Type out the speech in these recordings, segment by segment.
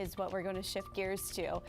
is what we're going to shift gears to.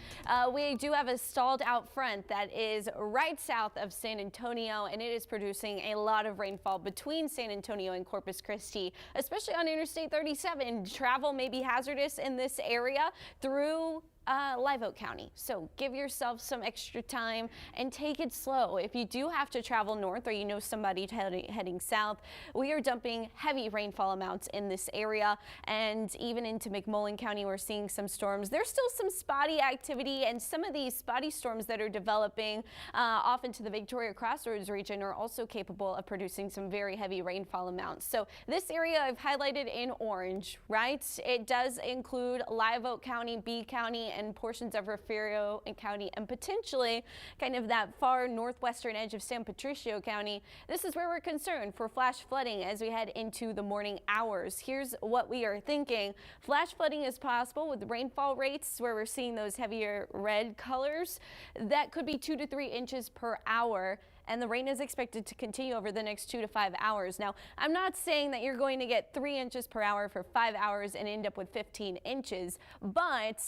We do have a stalled out front that is right south of San Antonio, and it is producing a lot of rainfall between San Antonio and Corpus Christi, especially on Interstate 37. Travel may be hazardous in this area through Live Oak County. So give yourself some extra time and take it slow. If you do have to travel north, or you know somebody heading south, we are dumping heavy rainfall amounts in this area, and even into McMullen County we're seeing some storms. There's still some spotty activity, and some of these spotty storms that are developing off into the Victoria Crossroads region are also capable of producing some very heavy rainfall amounts. So this area I've highlighted in orange, right? It does include Live Oak County, B County, and portions of Refugio County, and potentially kind of that far northwestern edge of San Patricio County. This is where we're concerned for flash flooding as we head into the morning hours. Here's what we are thinking. Flash flooding is possible with rainfall rates where we're seeing those heavier red colors. That could be 2 to 3 inches per hour. And the rain is expected to continue over the next 2 to 5 hours. Now, I'm not saying that you're going to get 3 inches per hour for 5 hours and end up with 15 inches, but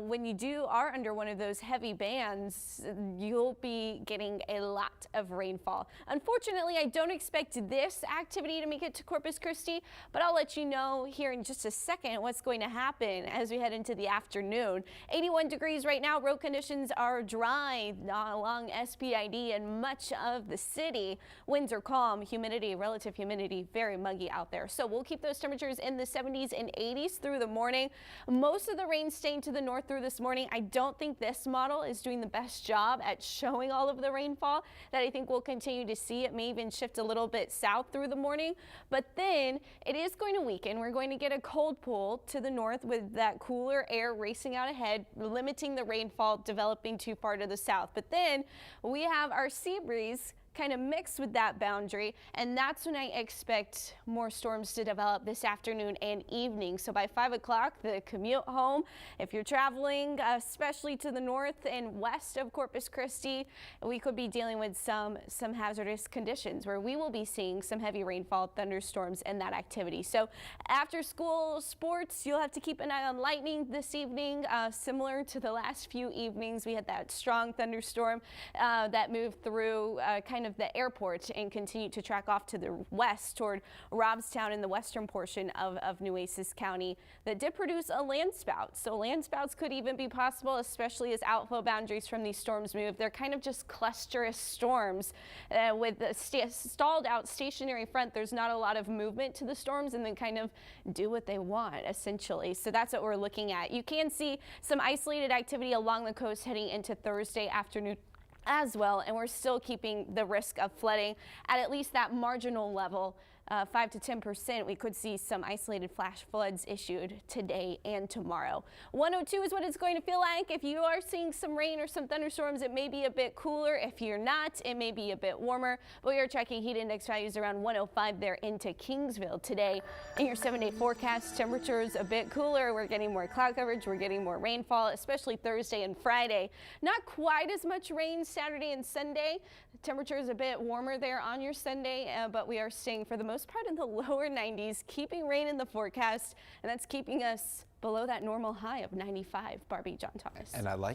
when you are under one of those heavy bands, you'll be getting a lot of rainfall. Unfortunately, I don't expect this activity to make it to Corpus Christi, but I'll let you know here in just a second what's going to happen as we head into the afternoon. 81 degrees right now. Road conditions are dry along SPID and much of the city. Winds are calm, relative humidity, very muggy out there. So we'll keep those temperatures in the 70s and 80s through the morning. Most of the rain staying to the north through this morning. I don't think this model is doing the best job at showing all of the rainfall that I think we'll continue to see. It may even shift a little bit south through the morning, but then it is going to weaken. We're going to get a cold pull to the north with that cooler air racing out ahead, limiting the rainfall developing too far to the south. But then we have our sea breeze kind of mixed with that boundary, and that's when I expect more storms to develop this afternoon and evening. So by 5 o'clock, the commute home, if you're traveling especially to the north and west of Corpus Christi, we could be dealing with some hazardous conditions where we will be seeing some heavy rainfall, thunderstorms, and that activity. So after school sports, you'll have to keep an eye on lightning this evening. Similar to the last few evenings, we had that strong thunderstorm that moved through kind of the airport and continue to track off to the west toward Robstown in the western portion of Nueces County that did produce a landspout. So landspouts could even be possible, especially as outflow boundaries from these storms move. They're kind of just clusterous storms with the stalled out stationary front. There's not a lot of movement to the storms, and then kind of do what they want essentially. So that's what we're looking at. You can see some isolated activity along the coast heading into Thursday afternoon as well, and we're still keeping the risk of flooding at least that marginal level. 5 to 10%. We could see some isolated flash floods issued today and tomorrow. 102 is what it's going to feel like. If you are seeing some rain or some thunderstorms, it may be a bit cooler. If you're not, it may be a bit warmer. But we are tracking heat index values around 105 there into Kingsville today. In your 7-day forecast, temperatures a bit cooler. We're getting more cloud coverage. We're getting more rainfall, especially Thursday and Friday. Not quite as much rain Saturday and Sunday. The temperature is a bit warmer there on your Sunday, but we are staying for the most part in the lower 90s, keeping rain in the forecast, and that's keeping us below that normal high of 95. Barbie, John Thomas. And I like